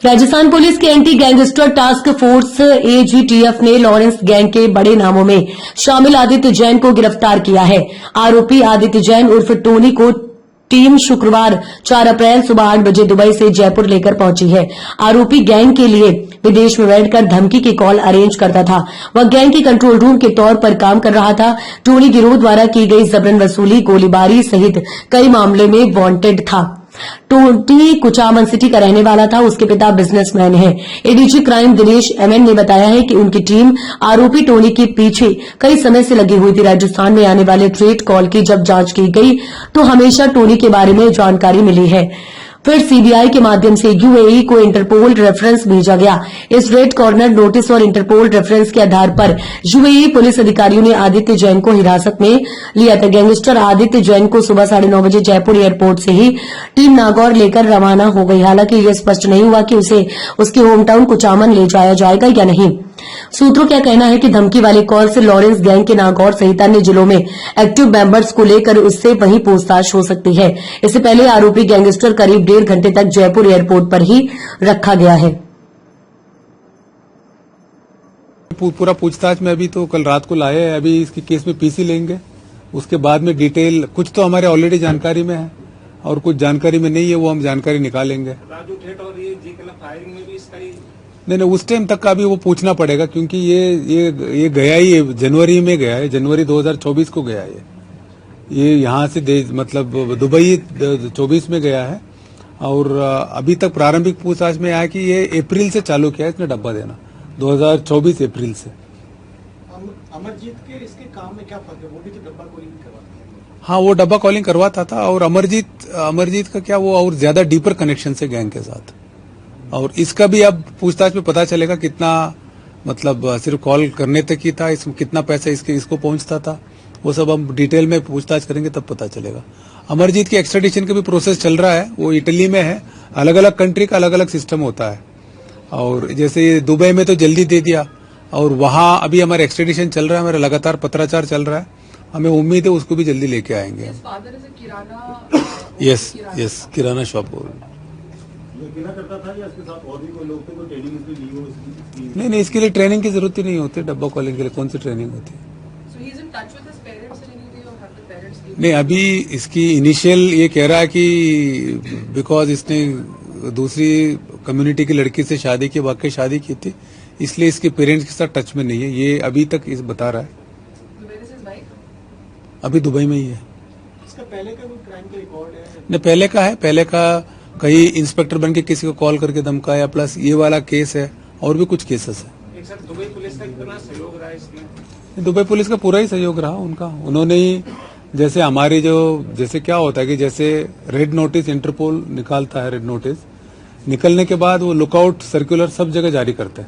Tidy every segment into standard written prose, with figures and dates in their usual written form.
Rajasthan police के anti gangster task force AGTF ने Lawrence gang के बड़े नामों में शामिल आदित्य जैन को गिरफ्तार किया है। आरोपी आदित्य जैन उर्फ टोनी को टीम शुक्रवार 4 अप्रैल सुबह 8 बजे दुबई से जयपुर लेकर पहुंची है। आरोपी गैंग के लिए विदेश में बैठकर धमकी की कॉल अरेंज करता था। वह गैंग के कंट्रोल रूम के तौर पर काम कर रहा था। टोनी गिरोह द्वारा की गई जबरन वसूली, गोलीबारी सहित कई मामले में वांटेड था। टोनी कुचामन सिटी का रहने वाला था। उसके पिता बिजनेसमैन हैं। एडीजी क्राइम दिनेश एमएन ने बताया है कि उनकी टीम आरोपी टोनी के पीछे कई समय से लगी हुई थी। राजस्थान में आने वाले ट्रेड कॉल की जब जांच की गई तो हमेशा टोनी के बारे में जानकारी मिली है। फिर सीबीआई के माध्यम से यूएई को इंटरपोल रेफरेंस भेजा गया। इस रेड कॉर्नर नोटिस और इंटरपोल रेफरेंस के आधार पर यूएई पुलिस अधिकारियों ने आदित्य जैन को हिरासत में लिया था। गैंगस्टर आदित्य जैन को सुबह 9:30 बजे जयपुर एयरपोर्ट से ही टीम नागौर लेकर रवाना हो गई। हालांकि यह स्पष्ट नहीं हुआ कि उसे उसके होम टाउन कुचामन ले जाया जाएगा या नहीं। सूत्रों का कहना है कि धमकी वाले कॉल से लॉरेंस गैंग के नागौर सहित अन्य जिलों में एक्टिव मेंबर्स को लेकर उससे वहीं पूछताछ हो सकती है। इससे पहले आरोपी गैंगस्टर करीब 1.5 घंटे तक जयपुर एयरपोर्ट पर ही रखा गया है। पूरा पूछताछ में अभी तो कल रात को लाए हैं। अभी इसके केस में पीसी लेंगे, उसके बाद में डिटेल कुछ तो हमारे ऑलरेडी जानकारी में है और कुछ जानकारी में नहीं है, वो हम जानकारी निकालेंगे। राजू ठेठ और ये जी क्लब फायरिंग में भी इसका ही नहीं, उस टाइम तक का अभी वो पूछना पड़ेगा, क्योंकि ये गया ही जनवरी में गया है, जनवरी 2024 को गया है। ये यहाँ से मतलब दुबई 24 में गया है और अभी तक प्रारंभिक पूछताछ में आया कि ये अप्रैल से चालू किया है इसने डब्बा देना, 2024 अप्रैल से। अमरजीत के इसके काम में क्या फर्क है? वो भी तो डब्बा कॉलिंग करवाता है। हाँ, वो डब्बा कॉलिंग करवाता था और अमरजीत का क्या, वो और ज्यादा डीपर कनेक्शन से गैंग के साथ। और इसका भी अब पूछताछ में पता चलेगा कितना, मतलब सिर्फ कॉल करने तक ही था, इसमें कितना पैसा इसको पहुंचता था, वो सब हम डिटेल में पूछताछ करेंगे तब पता चलेगा। अमरजीत की एक्स्ट्राडिशन का भी प्रोसेस चल रहा है, वो इटली में है। अलग अलग कंट्री का अलग अलग सिस्टम होता है और जैसे दुबई में तो जल्दी दे दिया और वहां अभी हमारा एक्स्ट्राडिशन चल रहा है, हमारा लगातार पत्राचार चल रहा है। हमें उम्मीद है उसको भी जल्दी लेके आएंगे। यस, किराना शॉप करता था या इसके साथ और भी कोई लोग थे, कोई ट्रेनिंग इसकी ली हो इसकी? नहीं, इसके लिए ट्रेनिंग की जरूरत ही नहीं होती। डब्बा कॉलिंग के लिए कौन सी ट्रेनिंग होती है? नहीं, अभी इसकी इनिशियल ये कह रहा है कि बिकॉज इसने दूसरी कम्युनिटी की लड़की से शादी की, वाकई शादी की थी, इसलिए इसके पेरेंट्स के साथ टच में नहीं है। ये अभी तक इस बता रहा है। अभी दुबई में ही है। इसका पहले का कोई क्राइम का रिकॉर्ड है? नहीं, पहले का कई इंस्पेक्टर बन के किसी को कॉल करके धमकाया, प्लस ये वाला केस है और भी कुछ केसेस है। एक साथ दुबई पुलिस का कितना सहयोग रहा है इसमें? दुबई पुलिस का पूरा ही सहयोग रहा उनका। उन्होंने ही जैसे हमारी जैसे क्या होता है कि जैसे रेड नोटिस इंटरपोल निकालता है, रेड नोटिस निकलने के बाद वो लुकआउट सर्कुलर सब जगह जारी करता है।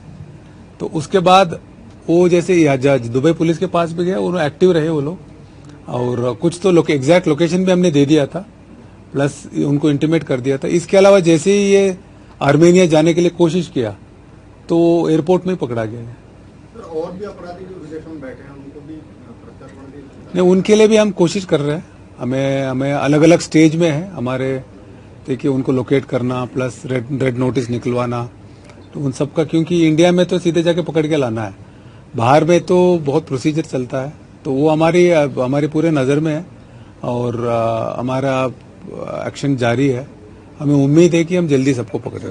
तो उसके बाद वो जैसे दुबई पुलिस के पास भी गया, उन्होंने एक्टिव रहे वो लोग और कुछ तो एग्जैक्ट लोकेशन भी हमने दे दिया था, प्लस उनको इंटीमेट कर दिया था। इसके अलावा जैसे ही ये आर्मेनिया जाने के लिए कोशिश किया तो एयरपोर्ट में ही पकड़ा गया है। और भी अपराधी जो विदेश में बैठे हैं उनको भी नहीं, उनके लिए भी हम कोशिश कर रहे हैं। हमें अलग अलग स्टेज में है हमारे, देखिए उनको लोकेट करना प्लस रेड नोटिस निकलवाना, तो उन सबका, क्योंकि इंडिया में तो सीधे जाके पकड़ के लाना है, बाहर में तो बहुत प्रोसीजर चलता है, तो वो हमारी पूरे नजर में है और हमारा एक्शन जारी है। हमें उम्मीद है कि हम जल्दी सबको पकड़ेंगे।